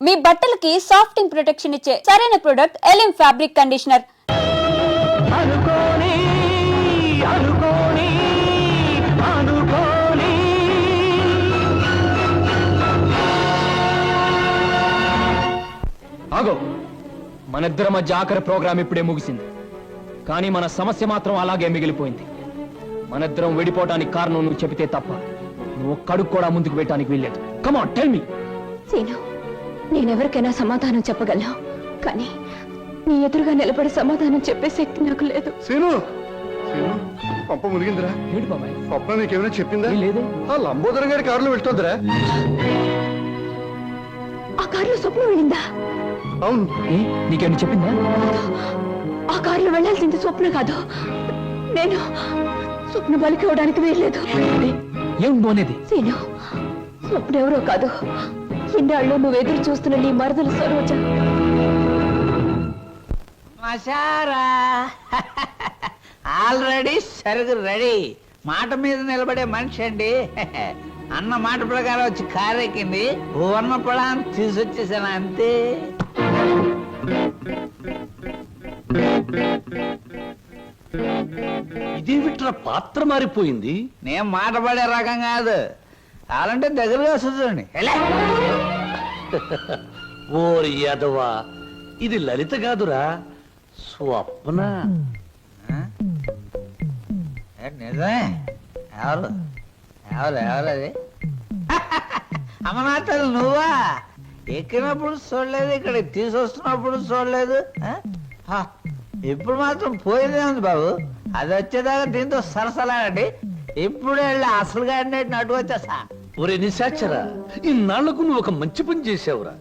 మీ బట్టలకి సాఫ్టింగ్ ప్రొటెక్షన్ ఇచ్చే సరైన ప్రొడక్ట్ ఎలిమ్ ఫ్యాబ్రిక్ కండిషనర్. ఆగో, మన ఇద్దరి మధ్య ఆఖరి ప్రోగ్రాం ఇప్పుడే ముగిసింది, కానీ మన సమస్య మాత్రం అలాగే మిగిలిపోయింది. మనిద్దరం విడిపోవటానికి కారణం నువ్వు చెబితే తప్ప నువ్వు ఒక్కడుగు కూడా ముందుకు పెట్టడానికి వీల్లేదు. Come on, tell me. Seenu, నేనెవరికైనా సమాధానం చెప్పగలను, కానీ నీ ఎదురుగా నిలబడి సమాధానం చెప్పే శక్తి నాకు లేదు. సీను, సీను, పంప మునిగిందిరా. ఏంటి బాబాయ్, స్వప్న నీకేమైనా చెప్పిందా? లేదు. ఆ లంబోదరం గారి కారులో వెళ్తుందిరా. ఆ కారులో స్వప్న వెళ్ళిందా? అవును. నీకేమైనా చెప్పిందా? ఆ కారులో వెళ్లాల్సింది స్వప్న కాదు, నేను. స్వప్న బలికి అవడానికి వీల్లేదు. ఏం పోనేది? సీను, స్వప్న ఎవరో కాదు, ఇన్నాళ్ళు నువ్వు ఎదురు చూస్తున్న నీ మరదలు సరోజ. ఆల్రెడీ సరుకు రెడీ. మాట మీద నిలబడే మనిషి అండి. అన్న మాట ప్రకారం వచ్చి కారెక్కింది, వర్ణ పొలాన్ని తీసుకొచ్చేసాను అంతే. ఇదేమిట్రా పాత్ర మారిపోయింది? నేను మాట పడే రకం కాదు, కావాలంటే దగ్గరగా చూడండి. ఓరి యాదవా, ఇది లలిత కాదురా, స్వప్న. నిజమే. ఎవరు ఎవరు ఎవరది? అమనాథలు నువ్వా? ఎక్కినప్పుడు చూడలేదు, ఇక్కడ తీసుకొస్తున్నప్పుడు చూడలేదు. ఇప్పుడు మాత్రం పోయిందే ఉంది బాబు. అది వచ్చేదాకా దీంతో సరసలాడండి. ఇప్పుడు వెళ్ళి అసలుగా నటు వచ్చేసా. ఒరే నిశాచరా, ఇన్నాళ్లకు నువ్వు ఒక మంచి పని చేసావురా.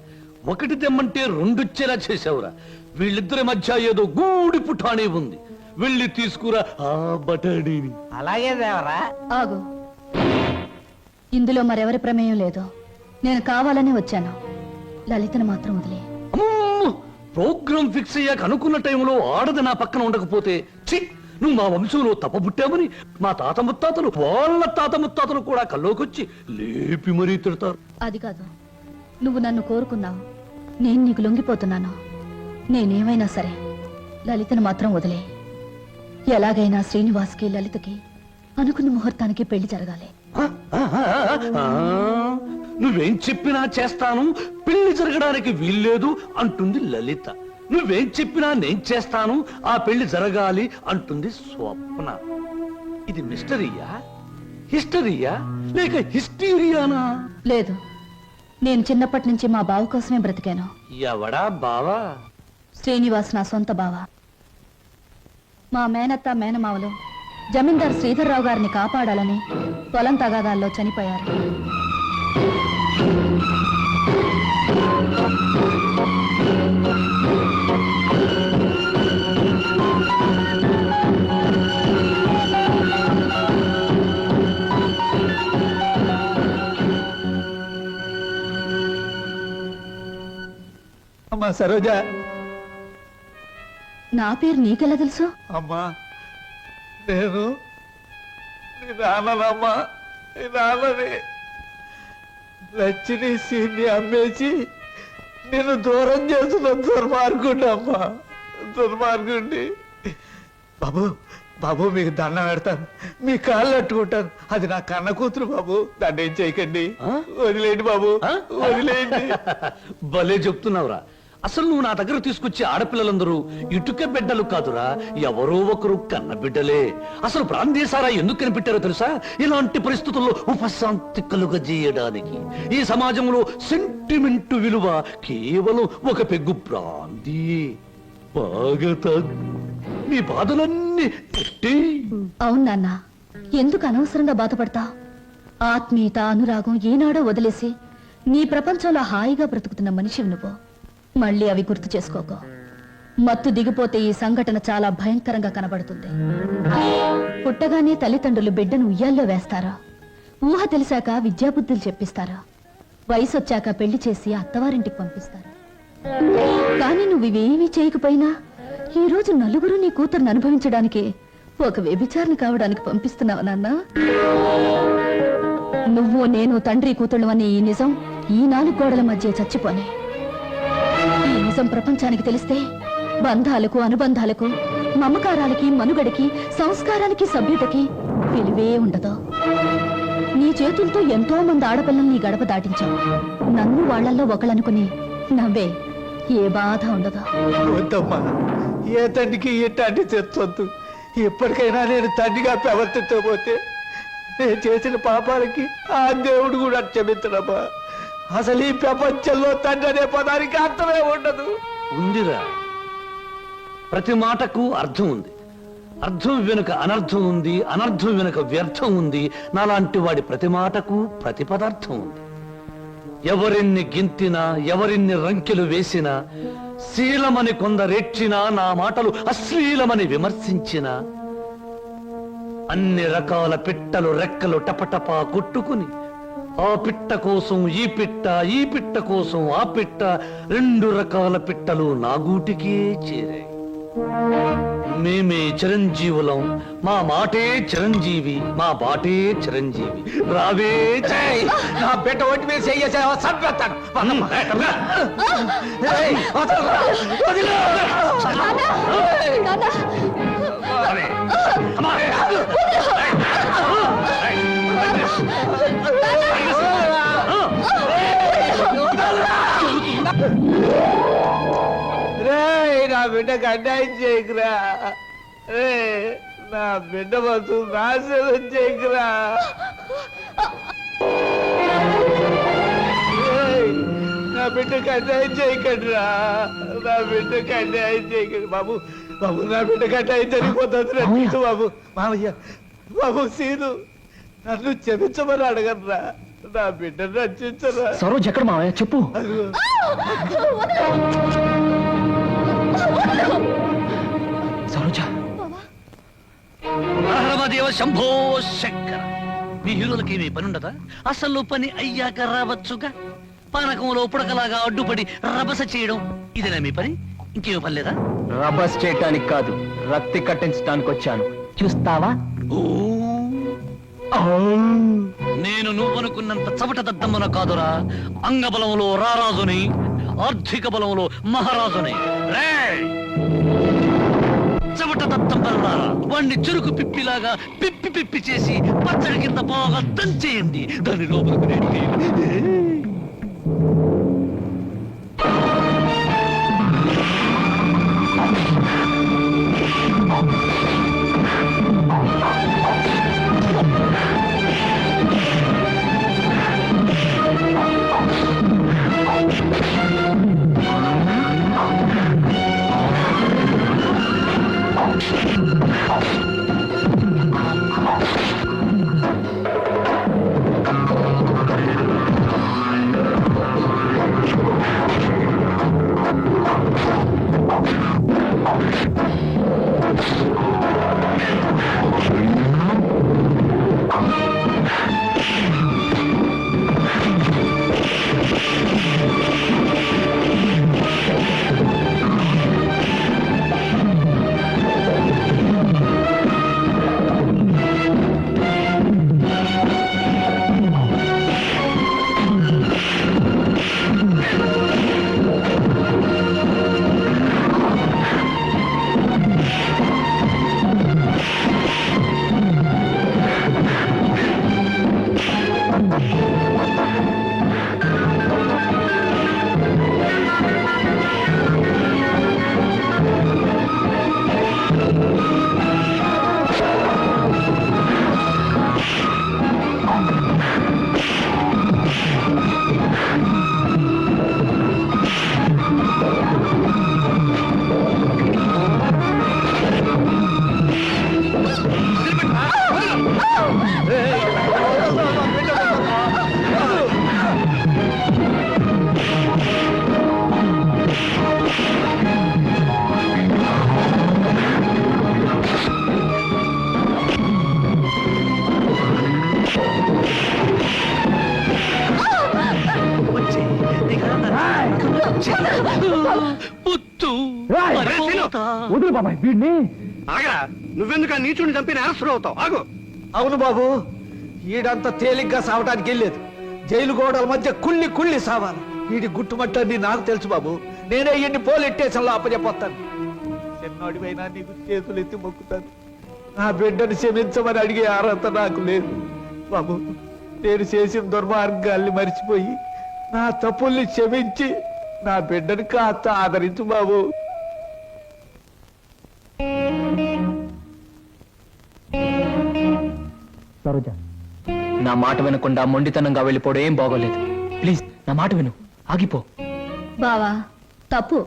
ఒకటి తెమ్మంటే రెండొచ్చేలా చేసావురా. వీళ్ళిద్దరి మధ్య ఏదో గూడి పుటాణి ఉంది, వెళ్ళి తీసుకురా ఆ బటాణీని. అలాగే దేవరా. ఆగు, ఇందులో మరెవరి ప్రమేయం లేదు. నేను కావాలని వచ్చాను. లలితను మాత్రం వదిలే. ప్రోగ్రాం ఫిక్స్ అయ్యాక అనుకున్న టైంలో ఆడది నా పక్కన ఉండకపోతే, ఛీ, నువ్వు మా వంశంలో తప్పబుట్టామని మా తాత ముత్తాతలు, వాళ్ళ తాత ముత్తాతలు కూడా కల్లోకొచ్చి లేపి మరీ తిడతారు. అది కాదు, నువ్వు నన్ను కోరుకున్నావు, నేను నీకు లొంగిపోతున్నాను. నేనేమైనా సరే లలితను మాత్రం వదిలే. ఎలాగైనా శ్రీనివాస్కి లలితకి అనుకున్న ముహూర్తానికి పెళ్లి జరగాలి. నువ్వేం చెప్పినా చేస్తాను, పెళ్లి జరగడానికి వీల్లేదు అంటుంది లలిత. నువ్వేం చెప్పినా నేను చేస్తాను, ఆ పెళ్లి జరగాలి అంటుంది స్వప్న. ఇది మిస్టరీయా, హిస్టరీయా, లేక హిస్టీరియానా? లేదు, నేను చిన్నప్పటి నుంచి మా బావ కోసమే బ్రతికాను. ఎవడా బావా? శ్రీనివాస్ నా సొంత బావ. మా మేనత్త మేనమావలు జమీందార్ శ్రీధర్రావు గారిని కాపాడాలని పొలం తగాదాల్లో చనిపోయారు. అమ్మా సరోజ. నా పేరు నీకెలా తెలుసు? అమ్మా, నేను నీ నాన్ననమ్మా, నీ నాన్నని. లచ్చిని సీన్ని అమ్మేసి నేను దూరం చేసిన దుర్మార్గుండి అమ్మా, దుర్మార్గుండి. బాబు బాబు, మీకు దండం పెడతాను, మీ కాళ్ళు అట్టుకుంటాను. అది నా కన్న కూతురు బాబు, దాన్ని ఏం చేయకండి. వదిలేండి బాబు, వదిలేండి. భలే చెప్తున్నావురా. అసలు నువ్వు నా దగ్గర తీసుకొచ్చే ఆడపిల్లలందరూ ఇటుక బిడ్డలు కాదురా, ఎవరో ఒకరు కన్న బిడ్డలే. అసలు ప్రాంతీసారా ఎందుకు కనిపెట్టారో తెలుసా? ఇలాంటి పరిస్థితుల్లో ఉపశాంతి కలుగజేయడానికి. ఈ సమాజంలో సెంటిమెంటు విలువ కేవలం ఒక పెగ్గు ప్రాంతి. బాగా తాగు, నీ బాధలన్నీ అవును నాన్న, ఎందుకు అనవసరంగా బాధపడతా? ఆత్మీయత, అనురాగం ఏనాడో వదిలేసి నీ ప్రపంచంలో హాయిగా బ్రతుకుతున్న మనిషివి నువ్వు. మళ్ళీ అవి గుర్తు చేసుకోకో. మత్తు దిగిపోతే ఈ సంఘటన చాలా భయంకరంగా కనబడుతుంది. పుట్టగానే తల్లిదండ్రులు బిడ్డను ఉయ్యాల్లో వేస్తారా, ఊహ తెలిసాక విద్యాబుద్ధులు చెప్పిస్తారా, వయసు వచ్చాక పెళ్లి చేసి అత్తవారింటికి పంపిస్తారా. కానీ నువ్వు ఇవేమీ చేయకపోయినా ఈ రోజు నలుగురు నీ కూతురుని అనుభవించడానికి ఒక వ్యభిచారిని కావడానికి పంపిస్తున్నావు నాన్న. నువ్వు నేను తండ్రి కూతుళ్ళు అని ఈ నిజం ఈ నాలుగు గోడల మధ్య చచ్చిపోని. నిజం ప్రపంచానికి తెలిస్తే బంధాలకు అనుబంధాలకు మమకారాలకి మనుగడకి సంస్కారానికి సభ్యతకి విలువే ఉండదు. నీ చేతులతో ఎంతో మంది ఆడపిల్లల్ని గడప దాటించావు. నన్ను వాళ్ళల్లో ఒకళ్ళనుకుని నవ్వే, ఏ బాధ ఉండదు. వద్దమ్మా, ఏ తండ్రికి ఎట్టాంటి తెచ్చొద్దు. ఎప్పటికైనా నేను తండ్రిగా ప్రవర్తించబోతే నేను చేసిన పాపాలకి ఆ దేవుడు కూడా క్షమించడమ్మా. అసలు ఈ ప్రపంచంలో తండ్రి అనే పదానికి అర్థమే ఉండదు. ఉందిరా, ప్రతి మాటకు అర్థం ఉంది. అర్థం వెనుక అనర్థం ఉంది, అనర్థం వెనుక వ్యర్థం ఉంది. నాలాంటి వాడి ప్రతి మాటకు ప్రతి పదార్థం ఉంది. ఎవరిన్ని గింతినా, ఎవరిన్ని రంకెలు వేసినా, శీలమని కొందరెచ్చినా, నా మాటలు అశ్లీలమని విమర్శించినా, అన్ని రకాల పిట్టలు రెక్కలు టపటపా కొట్టుకుని ఆ పిట్ట కోసం ఈ పిట్ట, ఈ పిట్ట కోసం ఆ పిట్ట, రెండు రకాల పిట్టలు నా గూటికే చేరాయి. మేమే చిరంజీవులం, మా మాటే చిరంజీవి, మా బాటే చిరంజీవి. రావే ఏయ్, నా బిడ్డ ఒంటి మీద చెయ్యేసావా? చంపేస్తాను. ఏయ్, వదలరా, వదిలు. రేయ్, నా బిడ్డకు అన్యాయం చేయకురా. రే, నా బిడ్డ బతు నాశనం చేయకురా. రేయ్, నా బిడ్డకు అన్యాయం చేయకండిరా. నా బిడ్డకు అన్యాయం చేయకండి బాబు. బాబు, నా బిడ్డకు అన్యాయం జరిగిపోతుంది. రండి బాబు. మామయ్య, బాబు సీను, నన్ను క్షమించమని అడగరా. నా బిడ్డను రక్షించరా. సరోజ్ ఎక్కడ మావయ్య చెప్పు. అదిగో. సరోజ, హరమదేవ శంభో శంకర. మీ హీరోలకి మీ పని ఉండదా? అసలు పని అయ్యాక రావచ్చుగా. పానకంలో పుడకలాగా అడ్డుపడి రభస చేయడం ఇదేనా మీ పని? ఇంకేమీ పని లేదా? రబస్ చేయటానికి కాదు, రక్తి కట్టించడానికి వచ్చాను. చూస్తావా? నేను నువ్వనుకున్నంత చవట దద్దమ్మన కాదురా. అంగబలంలో రారాజుని, ఆర్థిక బలంలో మహారాజుని. రేయ్, చవట దద్దమ్మల్లారా, వాణ్ణి చురుకు పిప్పిలాగా పిప్పి పిప్పి చేసి పచ్చడి కింద బాగా దంచేయండి. దాని లోపలికి నేను వదులు బాబాయ్ వీడిని. ఆగరా, నువ్వెందుకు ఆ నీచుని చంపి నేరస్తుడు అవుతావు? ఆగు. అవును బాబు, ఈడంత తేలిగ్గా సావటానికి వెళ్ళలేదు. జైలు గోడల మధ్య కుళ్ళి కుళ్ళి సావాలి. వీడి గుట్టుమట్టని నాకు తెలుసు బాబు. నేనే ఇన్ని పోలీస్ స్టేషన్లో అప్పచెప్పొస్తాను. చిన్నోడివైనా నీకు చేతులు ఎత్తి మొక్కుతాను. నా బిడ్డను క్షమించమని అడిగే అర్హత నాకు లేదు బాబు. నేను చేసిన దుర్మార్గాల్ని మర్చిపోయి నా తప్పుల్ని క్షమించి నా బిడ్డను కాస్త ఆదరించు బాబు. సరోజ, నా మాట వినకుండా మొండితనంగా వెళ్ళిపోవడం ఏం బాగోలేదు. ప్లీజ్ నా మాట విను, ఆగిపో. బావా తప్పు.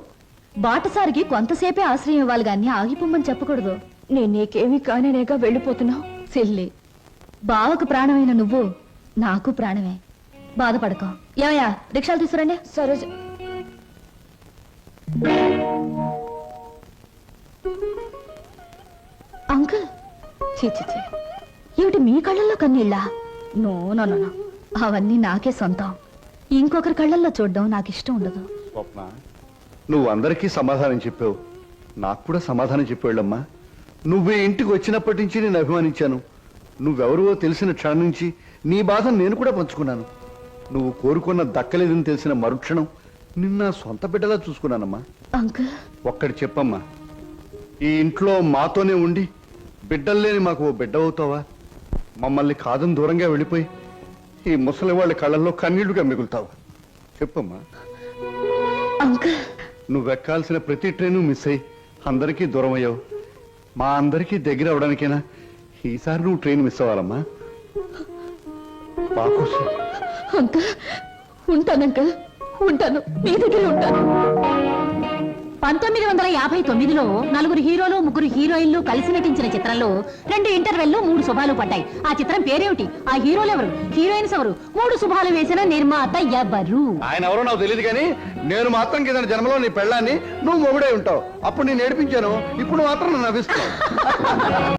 బాటసారికి కొంతసేపే ఆశ్రయం ఇవ్వాలి గాని ఆగిపోమ్మని చెప్పకూడదు. నేను నీకేమీ కానేనేగా వెళ్ళిపోతున్నావు. సిల్లి, బావకు ప్రాణమైన నువ్వు నాకు ప్రాణమే. బాధపడకో. ఏమయ్యా రిక్షాలు తీసుకురండి. సరోజ అంకుల్, చీ చీ చీ, ఏమిటి మీ కళ్ళల్లో కన్నీళ్ళా? నో నో నో నో, అవన్నీ నాకే సొంతం. ఇంకొకరి కళ్ళల్లో చూడడం నాకు ఇష్టం ఉండదు. స్వప్న, నువ్వు అందరికీ సమాధానం చెప్పావు, నాకు కూడా సమాధానం చెప్పాళ్ళమ్మా. నువ్వు ఈ ఇంటికి వచ్చినప్పటి నుంచి నేను అభిమానించాను. నువ్వెవరో తెలిసిన క్షణం నుంచి నీ బాధను నేను కూడా పంచుకున్నాను. నువ్వు కోరుకున్న దక్కలేదని తెలిసిన మరుక్షణం నిన్న సొంత బిడ్డలా చూసుకున్నానమ్మా. అంకుల్, ఒక్కటి చెప్పమ్మా, ఈ ఇంట్లో మాతోనే ఉండి బిడ్డల్లేని మాకు ఓ బిడ్డ అవుతావా? మమ్మల్ని కాదని దూరంగా వెళ్ళిపోయి ఈ ముసలి వాళ్ళ కళ్ళల్లో కన్నీళ్లుగా మిగులుతావా? చెప్పమ్మా. అంకుల్, నువ్వెక్కాల్సిన ప్రతి ట్రైను మిస్ అయ్యి అందరికీ దూరం అయ్యావు. మా అందరికీ దగ్గర అవడానికైనా ఈసారి నువ్వు ట్రైన్ మిస్ అవ్వాలమ్మా. మా కోసం. అంకుల్, ఉంటాను అంకుల్, ఉంటాను, మీ దగ్గరే ఉంటాను. 1959లో నలుగురు హీరోలు ముగ్గురు హీరోయిన్లు కలిసి నటించిన చిత్రంలో 2 ఇంటర్వెల్లు 3 శుభాలు పడ్డాయి. ఆ చిత్రం పేరేమిటి? ఆ హీరోలు ఎవరు? హీరోయిన్స్ ఎవరు? 3 శుభాలు వేసిన నిర్మాత ఎవరు? ఆయన ఎవరో నాకు తెలియదు కానీ నేను మాత్రం కింద జన్మలో నీ పెళ్ళాన్ని నువ్వు మొగుడే ఉంటావు. అప్పుడు నేను ఏడిపించాను, ఇప్పుడు మాత్రం నన్ను నవ్విస్తున్నావు.